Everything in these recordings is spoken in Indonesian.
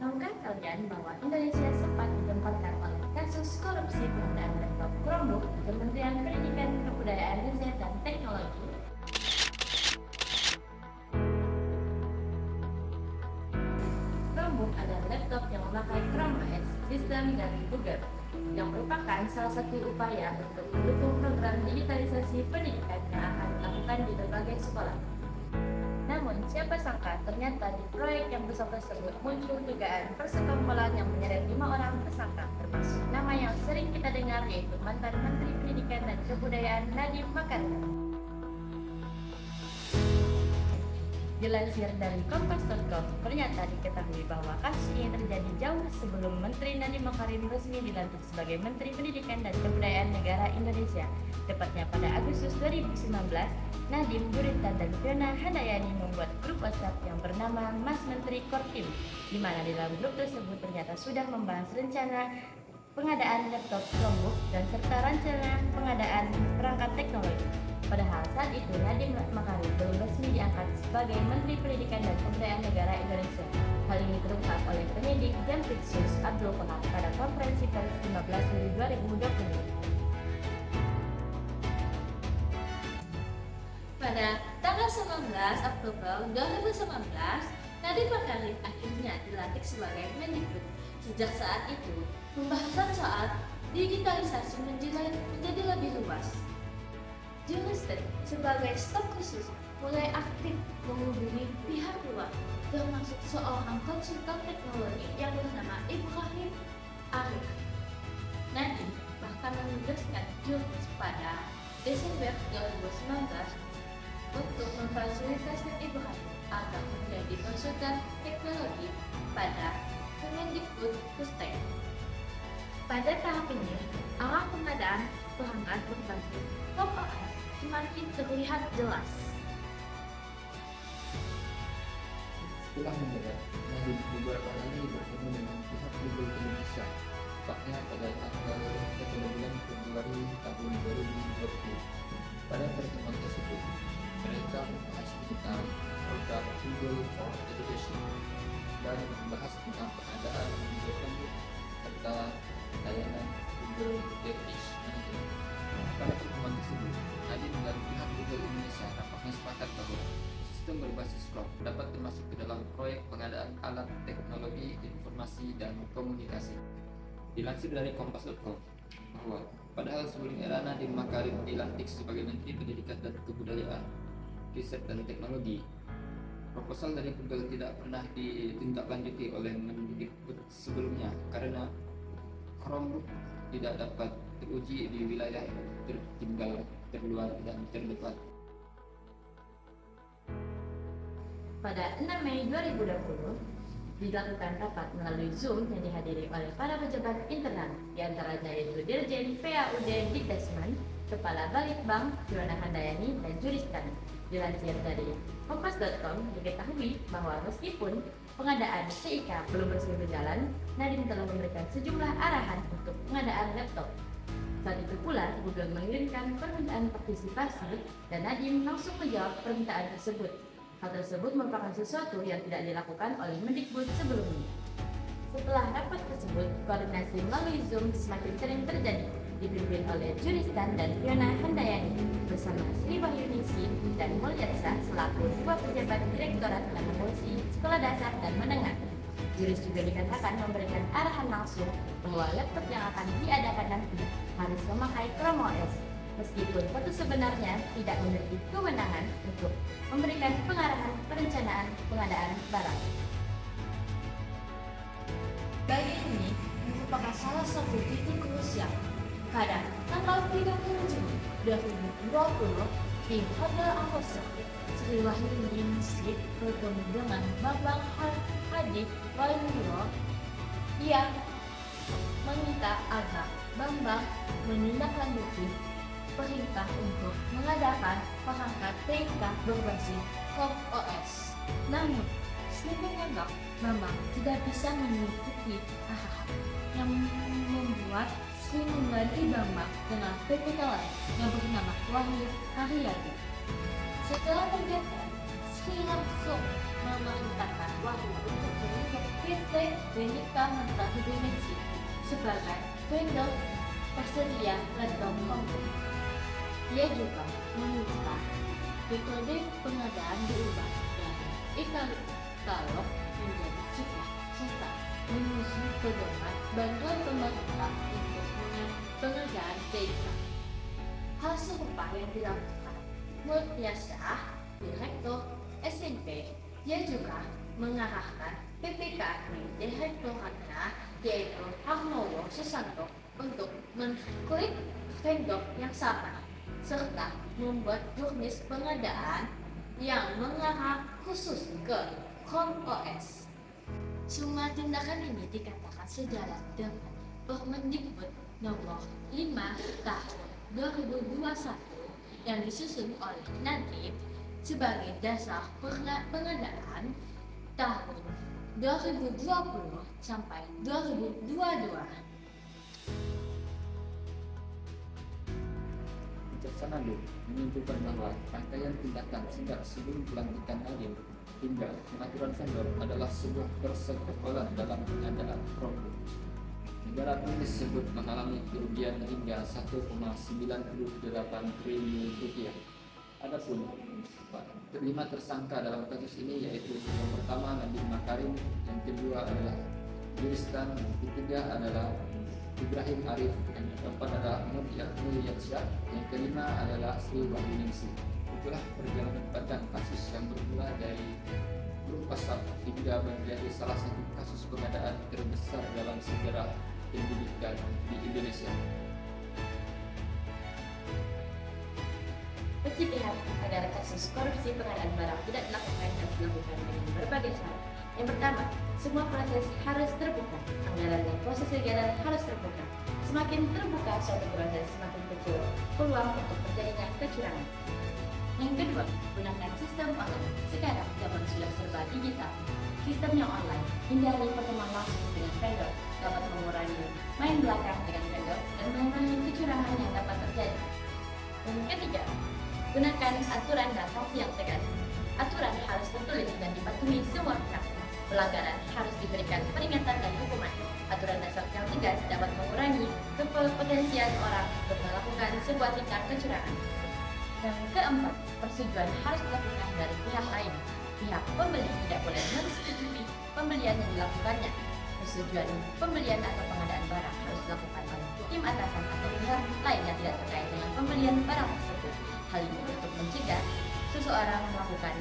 Tahukah kalian bahwa Indonesia sempat digemparkan oleh kasus korupsi pengadaan laptop Chromebook di Kementerian Pendidikan, Kebudayaan, Riset, dan Teknologi? Chromebook adalah laptop yang memakai Chrome OS, sistem dari Google, yang merupakan salah satu upaya untuk mendukung program digitalisasi pendidikan yang akan dilakukan di berbagai sekolah. Namun, siapa sangka ternyata di proyek yang besar tersebut muncul dugaan persekongkolan yang menyeret 5 orang tersangka, termasuk nama yang sering kita dengar yaitu mantan Menteri Pendidikan dan Kebudayaan Nadiem Makarim. Dilansir dari Kompas.com, ternyata diketahui bahwa kasus ini terjadi jauh sebelum Menteri Nadiem Makarim resmi dilantik sebagai Menteri Pendidikan dan Kebudayaan Negara Indonesia. Tepatnya pada Agustus 2019, Nadiem, Guristan, dan Fiona Handayani membuat grup WhatsApp yang bernama Mas Menteri Kortim, di mana di dalam grup tersebut ternyata sudah membahas rencana pengadaan laptop Chromebook dan serta rencana pengadaan perangkat teknologi. Padahal saat itu Nadiem Makarim belum resmi diangkat sebagai Menteri Pendidikan dan Kebudayaan Negara Indonesia. Hal ini terungkap oleh penyidik Jampitsius Abdul Qahar pada konferensi pers 15 Juli 2020. Pada tanggal 19 Oktober 2019, Nadiem Makarim akhirnya dilantik sebagai Mendikbud. Sejak saat itu, pembahasan soal digitalisasi menjadi lebih luas. Jurisdek sebagai staf khusus mulai aktif menghubungi pihak luar, termasuk seorang konsultan teknologi yang bernama Ibrahim Arif. Nadiem bahkan menugaskan Juris pada Desember 2019 untuk memfasilitasi Ibrahim agar menjadi konsultan teknologi pada Kemendikbud Ristek. Pada tahap ini, arah pengadaan perangkat berbasis Chrome OS semakin terlihat jelas. Setelah mendarat, Nadiem beberapa kali bertemu dengan pihak Google Indonesia, tepatnya pada tanggal 1 bulan Februari tahun 2020. Pada pertemuan tersebut, mereka membahas tentang program Google for Education dan membahas tentang pengadaan Google Chromebook serta layanan Google DeFish Manager. Pada pertemuan tersebut, Nadiem dan pihak Google Indonesia nampaknya sepakat bahwa sistem berbasis Chrome dapat termasuk ke dalam proyek pengadaan alat teknologi informasi dan komunikasi. Dilansir dari Kompas.com bahwa padahal sebelum era Nadiem Makarim dilantik sebagai Menteri Pendidikan dan Kebudayaan, Riset dan Teknologi, proposal dari Google tidak pernah ditindaklanjuti oleh Mendikbud sebelumnya karena Chromebook tidak dapat teruji di wilayah tertinggal, terluar, dan terdepan. Pada 6 Mei 2020, dilakukan rapat melalui Zoom yang dihadiri oleh para pejabat internal, diantaranya yaitu Dirjen PAUD Dikdasmen, Kepala Balitbank Fiona Handayani, dan Juristan. Dilansir dari Kompas.com, diketahui bahwa meskipun pengadaan TIK belum resmi berjalan, Nadiem telah memberikan sejumlah arahan untuk pengadaan laptop. Saat itu pula, Google mengirimkan permintaan partisipasi dan Nadiem langsung menjawab permintaan tersebut. Hal tersebut merupakan sesuatu yang tidak dilakukan oleh Mendikbud sebelumnya. Setelah rapat tersebut, koordinasi melalui Zoom semakin sering terjadi, dipimpin oleh Juristan dan Fiona Handayani bersama Sri Wahyuningsi dan Mulyatsa selaku dua pejabat Direktorat Akuntansi Sekolah Dasar dan Menengah. Juris juga dikatakan memberikan arahan langsung bahwa laptop yang akan diadakan nanti harus memakai Chrome OS, meskipun satu sebenarnya tidak memiliki kewenangan untuk memberikan pengarahan perencanaan pengadaan barang. Bagian ini merupakan salah satu titik krusial. Pada tanggal 30 Juni 2020 di Hotel Alhosa, Sri Wahyuningsi bertemu dengan Bambang Hadi Waluyo. Ia meminta agar Bambang menindaklanjuti perintah untuk mengadakan perangkat TIK berbasis Chrome OS. Namun, Sri menganggap Bambang tidak bisa mengikuti arahan yang membuat Sri mengganti Bambang dengan PPK lain yang bernama Wahyu Haryadi. Setelah pergantian, langsung memerintahkan Wahyu untuk menunjuk PT Benika Mentah Dimensi sebagai vendor tersedia laptop komputer. Dia juga meminta metode pengadaan diubah dari e-katalog menjadi siklus serta menyusun pedoman bantuan pemerintah untuk pengadaan data. Hal serupa yang dilakukan Murtiasyah, Direktur SNP. Dia juga mengarahkan PPKP Direktoratnya yaitu Harnowo Susanto untuk mengklik vendor yang sama serta membuat jurnis pengadaan yang mengarah khusus ke Chrome OS. Semua tindakan ini dikatakan sejalan dengan Permendikbud Nomor 5 Tahun 2021 yang disusun oleh Nadiem sebagai dasar pengadaan tahun 2020 sampai 2022. Bijaksana Lu menunjukkan bahwa rangkaian tindakan sejak sebelum pelantikan Nadiem hingga pengaturan vendor adalah sebuah persekongkolan dalam pengadaan produk. Negara pun disebut mengalami kerugian hingga 1,98 triliun rupiah. Adapun kelima tersangka dalam kasus ini yaitu yang pertama Nadiem Makarim, yang kedua adalah Yuristan, yang ketiga adalah Ibrahim Arif, yang keempat adalah Murtiasyah, yang kelima adalah Sri Wahyuningsi. Itulah perjalanan panjang kasus yang bermula dari grup pasar hingga menjadi salah satu kasus pengadaan terbesar dalam sejarah pendidikan di Indonesia. Pencegahan agar kasus korupsi pengadaan barang tidak dilakukan dan dilakukan dengan berbagai syarat. Yang pertama, semua proses harus terbuka. Anggaran dan proses kegiatan harus terbuka. Semakin terbuka suatu proses, semakin kecil peluang untuk terjadinya kecurangan. Yang kedua, gunakan sistem online. Sekarang zaman sudah serba digital. Sistem yang online, hindari pertemuan langsung dengan vendor, dapat mengurangi main belakang dengan vendor dan mengurangi kecurangan yang dapat terjadi. Yang ketiga, gunakan aturan dan sanksi yang tegas. Aturan harus tertulis dan dipatuhi semua pihak. Pelanggaran harus diberikan peringatan dan hukuman. Aturan dan sanksi yang tegas dapat mengurangi kepotensian orang untuk melakukan sebuah tindak kecurangan. Yang keempat, persetujuan harus dilakukan dari pihak lain. Pihak pembeli tidak boleh menyetujui pembelian yang dilakukannya. Persetujuan pembelian atau pengadaan barang harus dilakukan oleh tim atasan atau pihak lain yang tidak terkait dengan pembelian barang tersebut. Hal ini untuk mencegah seseorang melakukan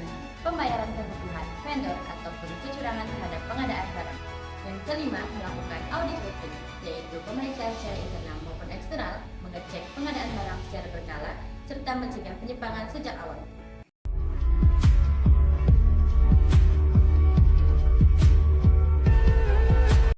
pembayaran kebutuhan vendor ataupun kecurangan terhadap pengadaan barang. Yang kelima, melakukan audit rutin, yaitu pemeriksaan secara internal maupun eksternal, mengecek pengadaan barang secara berkala, serta mencegah penyimpangan sejak awal.